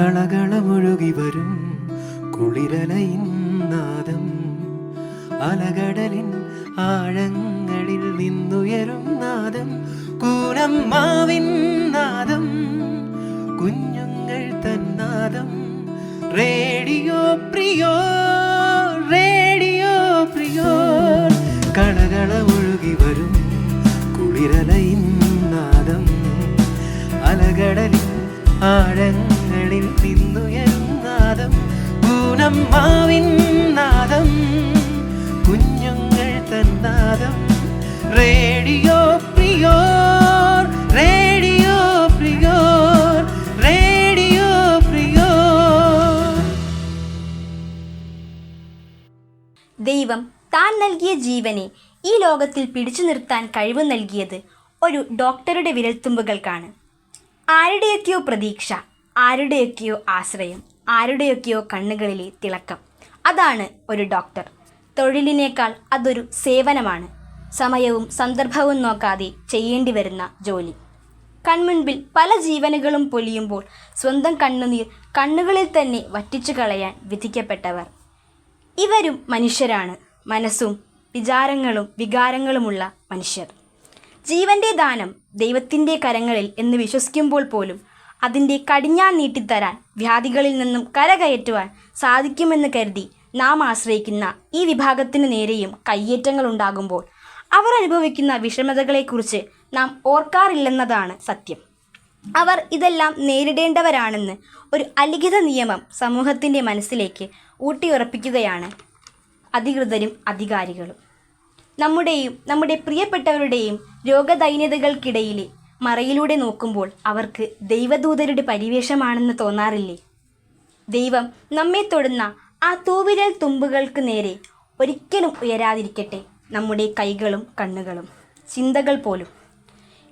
കളകളമൊഴുകി വരും കുളിരലയിൻ നാദം, അലകടലിൻ ആഴങ്ങളിൽ നിന്നുയരും നാദം, കൂനമ്മാവിൻ നാദം, കുഞ്ഞുങ്ങൾ തന്നാദം. Radio Priyo, radio പ്രിയോ. കളകളമൊഴുകി വരും കുളിരലയിൻ നാദം, അലകടലിൻ ആഴങ്ങളിൽ നിന്നുയരും നാദം, പൂനമ്മാവിൻ നാദം, കുഞ്ഞുങ്ങൾ തന്നാദം. Radio Priyo, radio Priyo, radio Priyo. ദൈവം താൻ നൽകിയ ജീവനെ ഈ ലോകത്തിൽ പിടിച്ചു നിർത്താൻ കഴിവ് നൽകിയത് ഒരു ഡോക്ടറുടെ വിരൽത്തുമ്പുകൾക്കാണ്. ആരുടെയൊക്കെയോ പ്രതീക്ഷ, ആരുടെയൊക്കെയോ ആശ്രയം, ആരുടെയൊക്കെയോ കണ്ണുകളിലെ തിളക്കം. അതാണ് ഒരു ഡോക്ടർ. തൊഴിലിനേക്കാൾ അതൊരു സേവനമാണ്. സമയവും സന്ദർഭവും നോക്കാതെ ചെയ്യേണ്ടി വരുന്ന ജോലി. കൺമുൻപിൽ പല ജീവനുകളും പൊലിയുമ്പോൾ സ്വന്തം കണ്ണുനീർ കണ്ണുകളിൽ തന്നെ വറ്റിച്ചു കളയാൻ വിധിക്കപ്പെട്ടവർ. ഇവരും മനുഷ്യരാണ്. മനസ്സും വിചാരങ്ങളും വികാരങ്ങളുമുള്ള മനുഷ്യർ. ജീവൻ്റെ ദാനം ദൈവത്തിൻ്റെ കരങ്ങളിൽ എന്ന് വിശ്വസിക്കുമ്പോൾ പോലും അതിൻ്റെ കടിഞ്ഞാൺ നീട്ടിത്തരാൻ, വ്യാധികളിൽ നിന്നും കരകയറ്റുവാൻ സാധിക്കുമെന്ന് കരുതി നാം ആശ്രയിക്കുന്ന ഈ വിഭാഗത്തിനു നേരെയും കയ്യേറ്റങ്ങളുണ്ടാകുമ്പോൾ അവർ അനുഭവിക്കുന്ന വിഷമതകളെക്കുറിച്ച് നാം ഓർക്കാറില്ലെന്നതാണ് സത്യം. അവർ ഇതെല്ലാം നേരിടേണ്ടവരാണെന്ന് ഒരു അലിഖിത നിയമം സമൂഹത്തിൻ്റെ മനസ്സിലേക്ക് ഊട്ടിയുറപ്പിക്കുകയാണ് അധികൃതരും അധികാരികളും. നമ്മുടെ പ്രിയപ്പെട്ടവരുടെയും രോഗദൈന്യതകൾക്കിടയിലെ മറയിലൂടെ നോക്കുമ്പോൾ അവർക്ക് ദൈവദൂതരുടെ പരിവേഷമാണെന്ന് തോന്നാറില്ലേ? ദൈവം നമ്മെ തൊടുന്ന ആ തൂവിരൽ തുമ്പുകൾക്ക് നേരെ ഒരിക്കലും ഉയരാതിരിക്കട്ടെ നമ്മുടെ കൈകളും കണ്ണുകളും ചിന്തകൾ പോലും.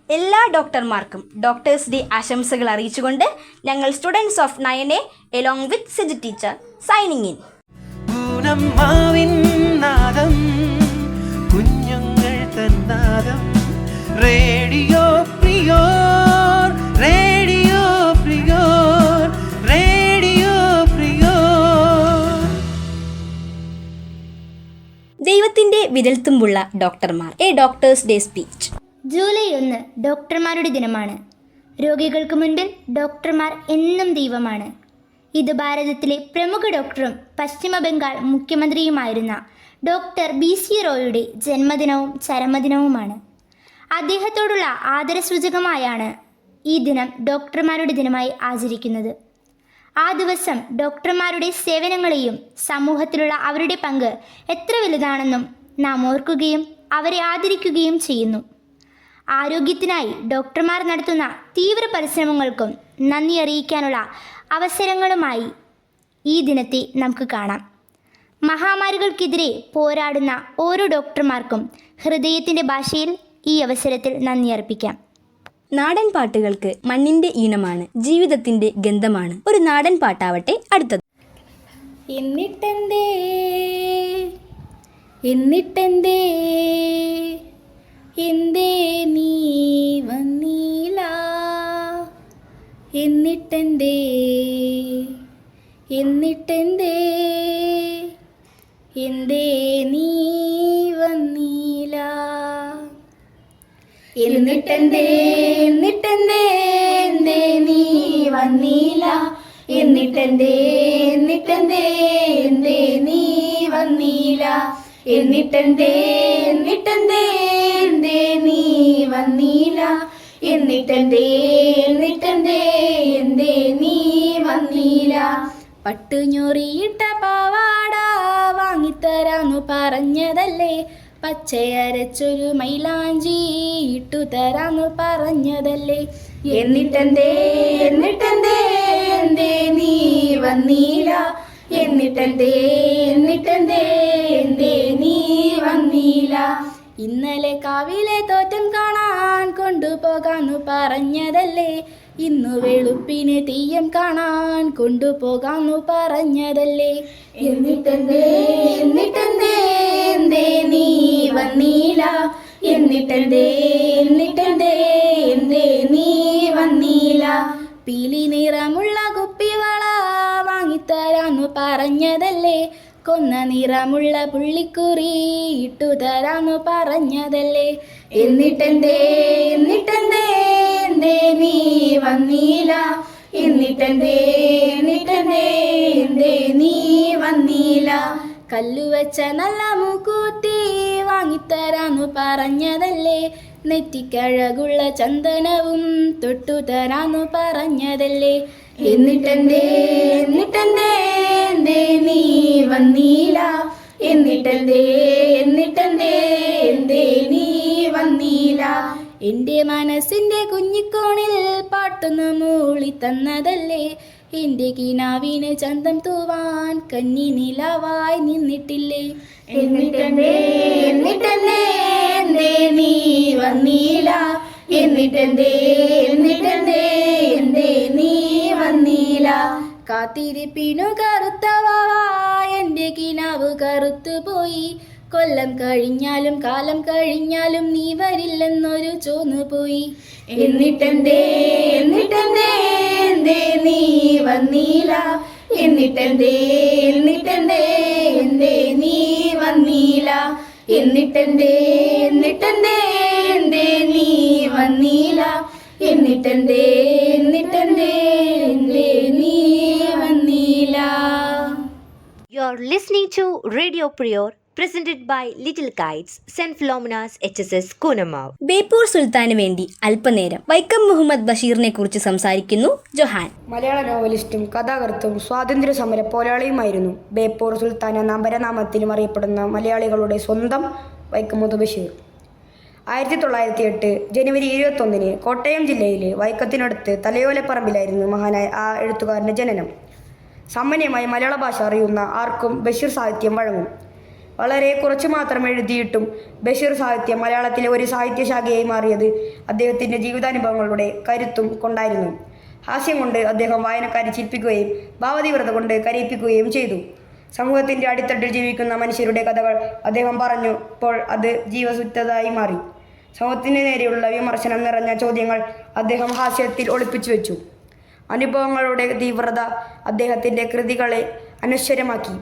എല്ലാ ഡോക്ടർമാർക്കും ഡോക്ടേഴ്സ് ഡേ ആശംസകൾ അറിയിച്ചുകൊണ്ട് ഞങ്ങൾ students of 9A along with Siji teacher signing in. കുഞ്ഞുങ്ങൾ തന്നാദം. Radio Priyo, radio Priyo, radio Priyo. ദൈവത്തിന്റെ വിരൽത്തുമ്പുള്ള ഡോക്ടർമാർ. A doctors day speech. July 1 ഡോക്ടർമാരുടെ ദിനമാണ്. രോഗികൾക്ക് മുൻപിൽ ഡോക്ടർമാർ എന്നും ദൈവമാണ്. ഇത് ഭാരതത്തിലെ പ്രമുഖ ഡോക്ടറും പശ്ചിമ ബംഗാൾ മുഖ്യമന്ത്രിയുമായിരുന്ന ഡോക്ടർ BC റോയിയുടെ ജന്മദിനവും ചരമദിനവുമാണ്. അദ്ദേഹത്തോടുള്ള ആദരസൂചകമായാണ് ഈ ദിനം ഡോക്ടർമാരുടെ ദിനമായി ആചരിക്കുന്നത്. ആ ദിവസം ഡോക്ടർമാരുടെ സേവനങ്ങളെയും സമൂഹത്തിലുള്ള അവരുടെ പങ്ക് എത്ര വലുതാണെന്നും നാം ഓർക്കുകയും അവരെ ആദരിക്കുകയും ചെയ്യുന്നു. ആരോഗ്യത്തിനായി ഡോക്ടർമാർ നടത്തുന്ന തീവ്ര പരിശ്രമങ്ങൾക്കും നന്ദി അറിയിക്കാനുള്ള അവസരങ്ങളുമായി ഈ ദിനത്തെ നമുക്ക് കാണാം. മഹാമാരികൾക്കെതിരെ പോരാടുന്ന ഓരോ ഡോക്ടർമാർക്കും ഹൃദയത്തിൻ്റെ ഭാഷയിൽ ഈ അവസരത്തിൽ നന്ദി അർപ്പിക്കാം. നാടൻ പാട്ടുകൾക്ക് മണ്ണിന്റെ ഈണമാണ്, ജീവിതത്തിന്റെ ഗന്ധമാണ്. ഒരു നാടൻ പാട്ടാവട്ടെ അടുത്തത്. എന്നിട്ടെന്തേ എന്നിട്ടെന്തേ എന്തേ നീ വന്നീല, എന്നിട്ടെന്തേ എന്നിട്ടെന്തേ എന്തേ നീ വന്നീല, എന്നിട്ടെന്തേ എന്നിട്ടെന്തേ എന്തേ നീ വന്നീല, എന്നിട്ടെന്തേ എന്നിട്ടെന്തേ എന്തേ നീ വന്നീല, എന്നിട്ടെന്തേ എന്നിട്ടെന്തേ എന്തേ നീ വന്നീല, എന്നിട്ടെന്തേ എന്നിട്ടെന്തേ എന്തേ നീ വന്നീല. പട്ടുഞ്ഞൊറിയിട്ട പാവാട വാങ്ങിത്തരാന്നു പറഞ്ഞതല്ലേ, പച്ചയരച്ചൊരു മൈലാഞ്ചി ഇട്ടുതരാന്നു പറഞ്ഞതല്ലേ, എന്നിട്ടെന്തേ എന്നിട്ടെന്തേ എന്തേ നീ വന്നീല, എന്നിട്ടെന്തേ എന്നിട്ടെന്തേ എന്തേ നീ വന്നീല. ഇന്നലെ കാവിലെ തോറ്റം കാണാൻ കൊണ്ടുപോകാന്നു പറഞ്ഞതല്ലേ, ഇന്നു വെളുപ്പിന് തെയ്യം കാണാൻ കൊണ്ടുപോകാന്നു പറഞ്ഞതല്ലേ, എന്നിട്ടെന്തേ എന്നിട്ടെന്തേ എന്തേ നീ വന്നീല, എന്നിട്ടെന്തേ എന്നിട്ടെന്തേ എന്തേ നീ വന്നീല. പീലി നിറമുള്ള കുപ്പിവള പറഞ്ഞതല്ലേ, കൊന്ന നിറമുള്ള പുള്ളിക്കുറി ഇട്ടുതരാന്നു പറഞ്ഞതല്ലേ. എന്നിട്ടെന്തേ എന്നിട്ടെന്തേ എന്തേ നീ വന്നീല, എന്നിട്ടെന്തേ എന്നിട്ടെന്തേ എന്തേ നീ വന്നീല. കല്ലുവെച്ച നല്ല മൂക്കൂത്തി വാങ്ങിത്തരാന്നു പറഞ്ഞതല്ലേ, നെറ്റിക്കഴകുള്ള ചന്ദനവും തൊട്ടുതരാന്നു പറഞ്ഞതല്ലേ. എന്നിട്ടെന്തേ എന്നിട്ടെന്തേ എന്തേ നീ വന്നീല, എന്നിട്ടെന്തേ എന്നിട്ടെന്തേ എന്തേ നീ വന്നീല. എൻ്റെ മനസ്സിൻ്റെ കുഞ്ഞിക്കോണിൽ പാട്ടൊന്ന് മൂളി തന്നതല്ലേ, എൻ്റെ കിനാവിന് ചന്തം തൂവാൻ കന്നി നിലവായി നിന്നിട്ടില്ലേ. എന്നിട്ടെന്തേ എന്നിട്ടെന്തേ എന്തേ നീ വന്നീല, എന്നിട്ടെന്തേ എന്നിട്ടെന്തേ എന്തേ നീ വന്നീല. കാത്തിരിപ്പിനു കറുത്തവാ എൻ്റെ കിനാവ് കറുത്തുപോയി, കൊല്ലം കഴിഞ്ഞാലും കാലം കഴിഞ്ഞാലും നീ വരില്ലെന്നൊരു ചോന്നുപോയി. എന്നിട്ടെന്തേ എന്നിട്ടെന്തേ എന്തേ നീ വന്നീല, എന്നിട്ടെന്തേ എന്നിട്ടെന്തേ എന്തേ നീ വന്നീല. എന്നിട്ടെന്തേ എന്നിട്ടെന്തേ എന്തേ നീ വന്നീല, എന്നിട്ടെന്തേ എന്നിട്ടെന്തേ എന്തേ നീ വന്നീല. You're listening to Radio Prior, presented by Little Kites, St. Philomena's HSS Kunamav. Beypore സുൽത്താന് വേണ്ടി അല്പനേരം വൈക്കം മുഹമ്മദ് ബഷീറിനെ കുറിച്ച് സംസാരിക്കുന്നു ജൊഹാൻ. മലയാള നോവലിസ്റ്റും കഥാകൃത്തും സ്വാതന്ത്ര്യ സമര പോരാളിയുമായിരുന്നു ബേപ്പൂർ സുൽത്താൻ എന്ന പരനാമത്തിലും അറിയപ്പെടുന്ന മലയാളികളുടെ സ്വന്തം വൈക്കം മുഹമ്മദ് ബഷീർ. 1908 ജനുവരി 21 കോട്ടയം ജില്ലയിലെ വൈക്കത്തിനടുത്ത് തലയോലപ്പറമ്പിലായിരുന്നു മഹാനായ ആ എഴുത്തുകാരൻ്റെ ജനനം. സാമാന്യമായി മലയാള ഭാഷ അറിയുന്ന ആർക്കും ബഷീർ സാഹിത്യം വഴങ്ങും. വളരെ കുറച്ചു മാത്രം എഴുതിയിട്ടും ബഷീർ സാഹിത്യം മലയാളത്തിലെ ഒരു സാഹിത്യശാഖയായി മാറിയത് അദ്ദേഹത്തിൻ്റെ ജീവിതാനുഭവങ്ങളുടെ കരുത്തും കൊണ്ടായിരുന്നു. ഹാസ്യം കൊണ്ട് അദ്ദേഹം വായനക്കാരെ ചിരിപ്പിക്കുകയും ഭാവതീവ്രത കൊണ്ട് കരയിപ്പിക്കുകയും ചെയ്തു. സമൂഹത്തിൻ്റെ അടിത്തട്ടിൽ ജീവിക്കുന്ന മനുഷ്യരുടെ കഥകൾ അദ്ദേഹം പറഞ്ഞപ്പോൾ അത് ജീവസുറ്റതായി മാറി. സമൂഹത്തിന് നേരെയുള്ള വിമർശനം നിറഞ്ഞ ചോദ്യങ്ങൾ അദ്ദേഹം ഹാസ്യത്തിൽ ഒളിപ്പിച്ചു വെച്ചു. അനുഭവങ്ങളുടെ തീവ്രത അദ്ദേഹത്തിൻ്റെ കൃതികളെ അനശ്വരമാക്കി.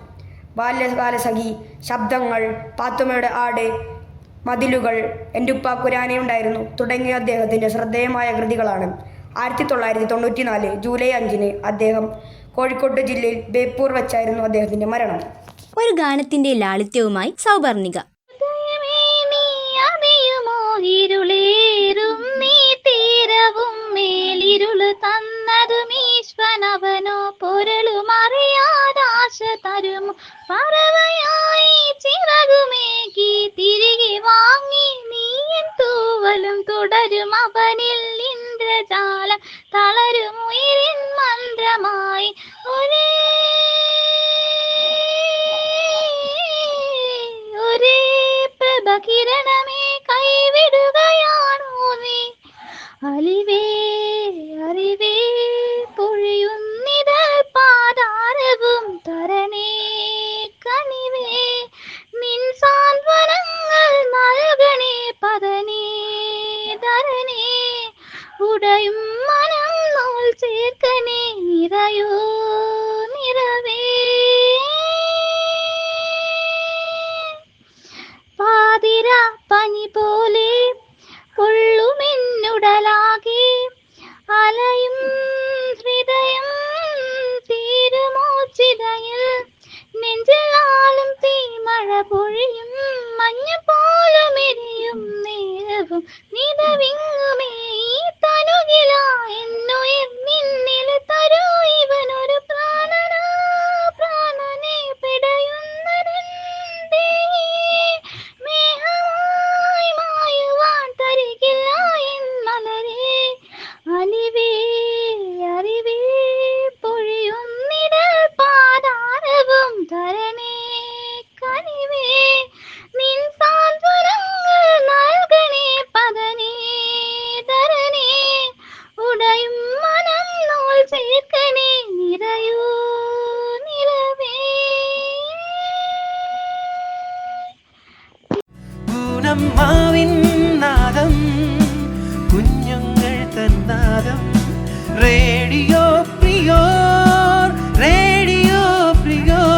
ബാല്യകാലസഖി, ശബ്ദങ്ങൾ, പാത്തുമ്മയുടെ ആട്, മതിലുകൾ, എൻ്റെ ഉപ്പ കുരാനയുണ്ടായിരുന്നു തുടങ്ങിയ അദ്ദേഹത്തിൻ്റെ ശ്രദ്ധേയമായ കൃതികളാണ്. 1994 ജൂലൈ 5 അദ്ദേഹം കോഴിക്കോട് ജില്ലയിൽ ബേപ്പൂർ വെച്ചായിരുന്നു അദ്ദേഹത്തിൻ്റെ മരണം. ഒരു ഗാനത്തിന്റെ ലാളിത്യവുമായി സൗപർണിക. ഇരുളേറും നീ തീരവും മേലിരുള് തന്നതും ഈശ്വനവനോ പൊരുളുമറിയാതാശ തരുമോ പറവയായി ചിറകുമേകി തിരികെ വാങ്ങി നീയൻ തൂവലും തുടരും അവനിൽ ഇന്ദ്രജാലം തളരും ഉയിരിൻ മന്ത്രമായി ഒരേ പ്രഭകിരണമേ കൈവിടുകയാണോ നീ അലിവേ അറിവേ പൊഴിയുന്നിതൾ പാതാരവും തരണേ കനിവേ നിൻ സാന്ത്വനങ്ങൾ നൽകണേ പതനേ ധരണേ ഉടയും മനം നോൽ ചേർക്കനേ നിറയോ നിറവേ പാതിര പനി പോലെ പൊള്ളുമെന്നുടലാകെ അലയും ഹൃദയം തീരുമോചിതയിൽ നെഞ്ചിലാലും തീമഴ പൊഴിയും മഞ്ഞ പോലും എരിയും നേരവും നിലവിങ്ങുമേ തനുകില എന്നുയിർ നിന്നിൽ തരൂ ഇവനൊരു പ്രാണനാ പ്രാണനെ പിടയുന്നതെന്തേ മേഘമായി മായുവാൻ തരികില്ല എൻ മലരേ അലിവേ അറിവേ പൊഴിയുന്നിടൽ പാതാരവും ധരണേ കനിവേ നിൻ സാന്ത്വനങ്ങൾ നൽകണേ പതനേ ധരണേ ഉടയും മനം നോൽ ചേർക്കണേ നിറയൂ നിലവേ. പൂനമ്മാവിൻ നാദം, കുഞ്ഞുങ്ങൾ തന്നാദം. റേഡിയോ പ്രിയോർ, റേഡിയോ പ്രിയോർ.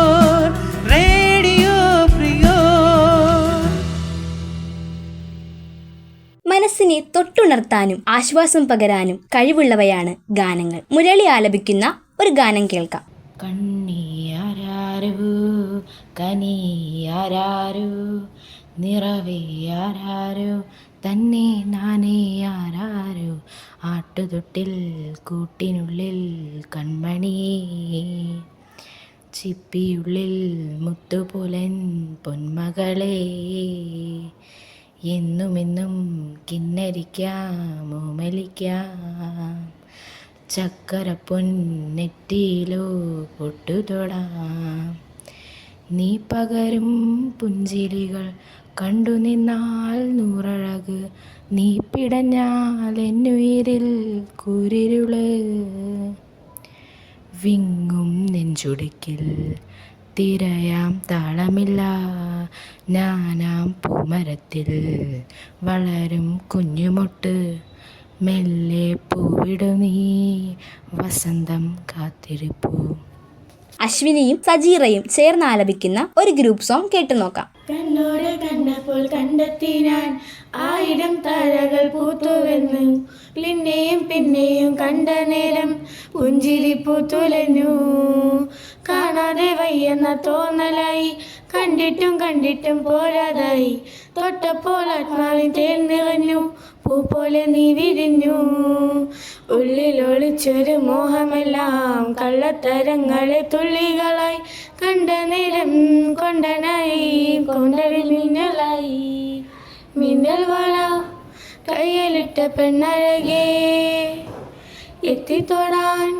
മനസ്സിനെ തൊട്ടുണർത്താനും ആശ്വാസം പകരാനും കഴിവുള്ളവയാണ് ഗാനങ്ങൾ. മുരളി ആലപിക്കുന്ന ഒരു ഗാനം കേൾക്കാം. കണ്ണിയാരാരോ കനിയാരാരോ നിറവേയാരാരോ തന്നെ നാനേയാരാരോ ആട്ടുതൊട്ടിൽ കൂട്ടിനുള്ളിൽ കൺമണിയേ ചിപ്പിയുള്ളിൽ മുത്തുപോലൻ പൊന്മകളെ എന്നുമെന്നും കിന്നരിക്കാം ഓമലിക്കാം ചക്കരപ്പൊന്നെറ്റിയിലോ പൊട്ടുതൊടാം നീ പകരും പുഞ്ചിരികൾ കണ്ടു നിന്നാൽ നൂറഴക് നീ പിടഞ്ഞാൽ എന്നുയിരിൽ കൂരിരുള് വിങ്ങും നെഞ്ചുടിക്കിൽ തിരയാം താളമില്ല ഞാനാം പൂമരത്തിൽ വളരും കുഞ്ഞുമൊട്ട് മെല്ലെ പൂവിടു നീ വസന്തം കാത്തിരിപ്പൂ. അശ്വിനിയും സജീറയും ചേർന്ന് ആലപിക്കുന്ന ഒരു ഗ്രൂപ്പ് സോങ് കേട്ടു നോക്കാം. കണ്ണോട് കണ്ടപ്പോൾ കണ്ടെത്തി ഞാൻ 1000 താരകൾ പൂത്തുവെന്നു പിന്നെയും പിന്നെയും കണ്ട നേരം പുഞ്ചിരി പൂത്തുലഞ്ഞു കാണാതെ വയ്യെന്ന തോന്നലായി കണ്ടിട്ടും കണ്ടിട്ടും പോരാതായി തൊട്ടപ്പോൾ ആത്മാവിൻ തേൻ നിറഞ്ഞു പൂ പോലെ നീ വിരിഞ്ഞു ഉള്ളിലൊളിച്ചൊരു മോഹമെല്ലാം കള്ളത്തരങ്ങളെ തുള്ളികളായി കണ്ട നേരം കൊണ്ടനായി കൊണ്ടവിൽ മിന്നലായി മിന്നൽ വള കയ്യിലിട്ട പെണ്ണഴകേ എത്തിത്തൊടാൻ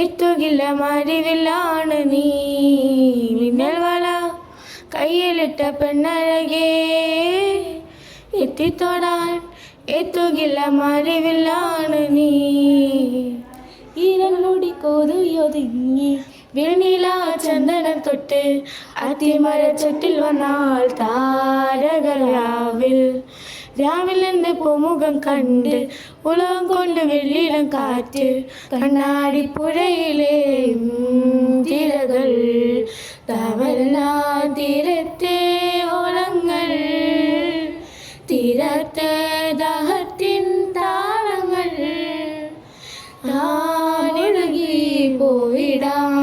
എത്തുകില്ല മരിവിലാണ് നീ മിന്നൽ വള കയ്യിലിട്ട പെണ്ണഴകേ എത്തിത്തൊടാൻ എത്തുകില്ല മരിവിലാണ് നീ ഇരളുടി കൊതുയൊതുങ്ങി വെണ്ണില ചന്ദനം തൊട്ട് അത്തിമര ചുറ്റിൽ വന്നാൽ താരകരാവിൽ രാവിൽ നിന്ന് പൂമുഖം കണ്ട് ഉലകം കൊണ്ട് വെള്ളിയിലും കാറ്റ് കണ്ണാടി പുഴയിലെ തിരകൾ തവല്ലാ തീരത്തെ ഓളങ്ങൾ തീരത്തെ ദാഹത്തിൻ താളങ്ങൾ താനൊഴുകി പോയിടാം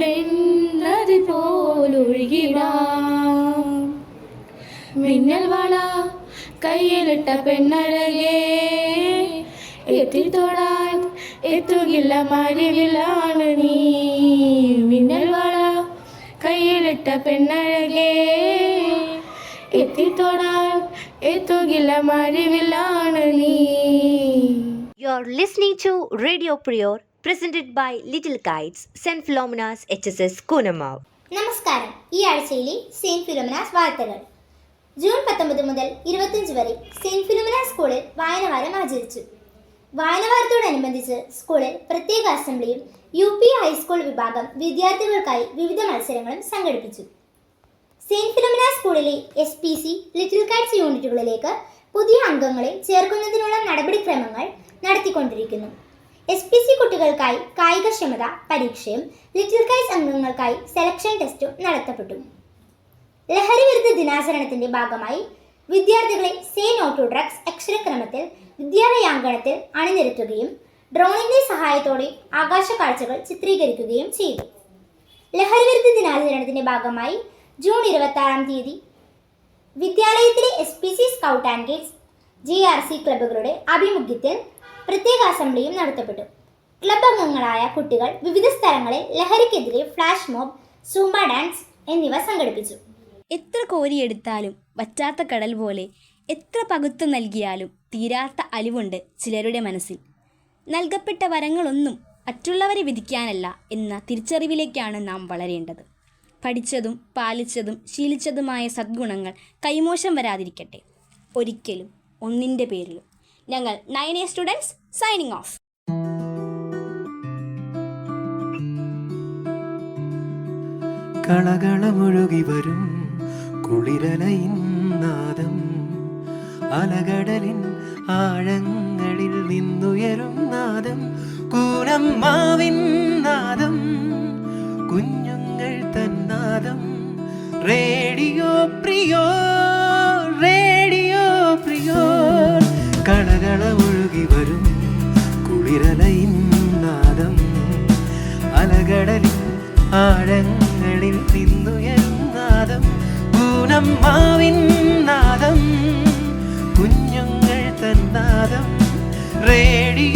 വെണ്ണതി പോലൊഴുകിടാം മിന്നൽ വള കയ്യിലിട്ട പെണ്ണഴകേ എത്തിത്തൊടാൻ എത്തുകില്ല മരിവിലാണ് നീ മിന്നൽ വള കയ്യിലിട്ട പെണ്ണഴകേ എത്തിത്തൊടാൻ എത്തുകില്ല മരിവിലാണ് നീ. You're listening to Radio Prior, presented by Little Kites, St. Philomena's HSS Kunamav. നമസ്കാരം. ഈ ആഴ്ചയിലെ സെയിന്റ് ഫിലോമിനാസ് വാർത്തകൾ. ജൂൺ 19 മുതൽ 25 വരെ സെയിന്റ് ഫിലോമിനാസ് സ്കൂളിൽ വായനവാരം ആചരിച്ചു. വായനവാരത്തോടനുബന്ധിച്ച് സ്കൂളിൽ പ്രത്യേക അസംബ്ലിയും UP ഹൈസ്കൂൾ വിഭാഗം വിദ്യാർത്ഥികൾക്കായി വിവിധ മത്സരങ്ങളും സംഘടിപ്പിച്ചു. സെയിന്റ് ഫിലോമിനാസ് സ്കൂളിലെ SPC ലിറ്റിൽ കൈറ്റ്സ് യൂണിറ്റുകളിലേക്ക് പുതിയ അംഗങ്ങളെ ചേർക്കുന്നതിനുള്ള നടപടിക്രമങ്ങൾ നടത്തിക്കൊണ്ടിരിക്കുന്നു. SPC കുട്ടികൾക്കായി കായികക്ഷമത പരീക്ഷയും ലിറ്റിൽ കൈറ്റ്സ് അംഗങ്ങൾക്കായി സെലക്ഷൻ ടെസ്റ്റും നടത്തപ്പെട്ടു. ലഹരി വിരുദ്ധ ദിനാചരണത്തിന്റെ ഭാഗമായി വിദ്യാർത്ഥികളെ സേ നോ ടു ഡ്രഗ്സ് അക്ഷരക്രമത്തിൽ വിദ്യാലയാങ്കണത്തിൽ അണിനിരത്തുകയും ഡ്രോണിന്റെ സഹായത്തോടെ ആകാശ കാഴ്ചകൾ ചിത്രീകരിക്കുകയും ചെയ്തു. ലഹരി വിരുദ്ധ ദിനാചരണത്തിന്റെ ഭാഗമായി ജൂൺ 26-ാം തീയതി വിദ്യാലയത്തിലെ SPC scout and guides GRC ക്ലബ്ബുകളുടെ ആഭിമുഖ്യത്തിൽ പ്രത്യേക അസംബ്ലിയും നടത്തപ്പെട്ടു. ക്ലബ് അംഗങ്ങളായ കുട്ടികൾ വിവിധ സ്ഥലങ്ങളിൽ ലഹരിക്കെതിരെ ഫ്ലാഷ് മോബ്, സൂംബ ഡാൻസ് എന്നിവ സംഘടിപ്പിച്ചു. എത്ര കോരിയെടുത്താലും വറ്റാത്ത കടൽ പോലെ, എത്ര പകുത്തു നൽകിയാലും തീരാത്ത അലിവുണ്ട് ചിലരുടെ മനസ്സിൽ. നൽകപ്പെട്ട വരങ്ങളൊന്നും മറ്റുള്ളവരെ വിധിക്കാനല്ല എന്ന തിരിച്ചറിവിലേക്കാണ് നാം വളരേണ്ടത്. പഠിച്ചതും പാലിച്ചതും ശീലിച്ചതുമായ സദ്ഗുണങ്ങൾ കൈമോശം വരാതിരിക്കട്ടെ ഒരിക്കലും ഒന്നിൻ്റെ പേരിലും. ഞങ്ങൾ 9A സ്റ്റുഡൻസ് സൈനിങ് ഓഫ്. കളകളമൊഴുകി വരും കുളിരലയിൻ നാദം, അലകടലിൻ ആഴങ്ങളിൽ നിന്നുയരും നാദം, കൂനമ്മാവിൻ നാദം, കുഞ്ഞുങ്ങൾ തന്നാദം. റേഡിയോ പ്രിയോ, റേഡിയോ പോൽ കളകള ഒഴുകി വരും കുളിരലയിൻ നാദം അലകടലിൻ ആഴങ്ങളിൽ നിന്നുയരും നാദം പൂനം മാവിൻ നാദം കുഞ്ഞുങ്ങൾ തന്നാദം റേഡിയോ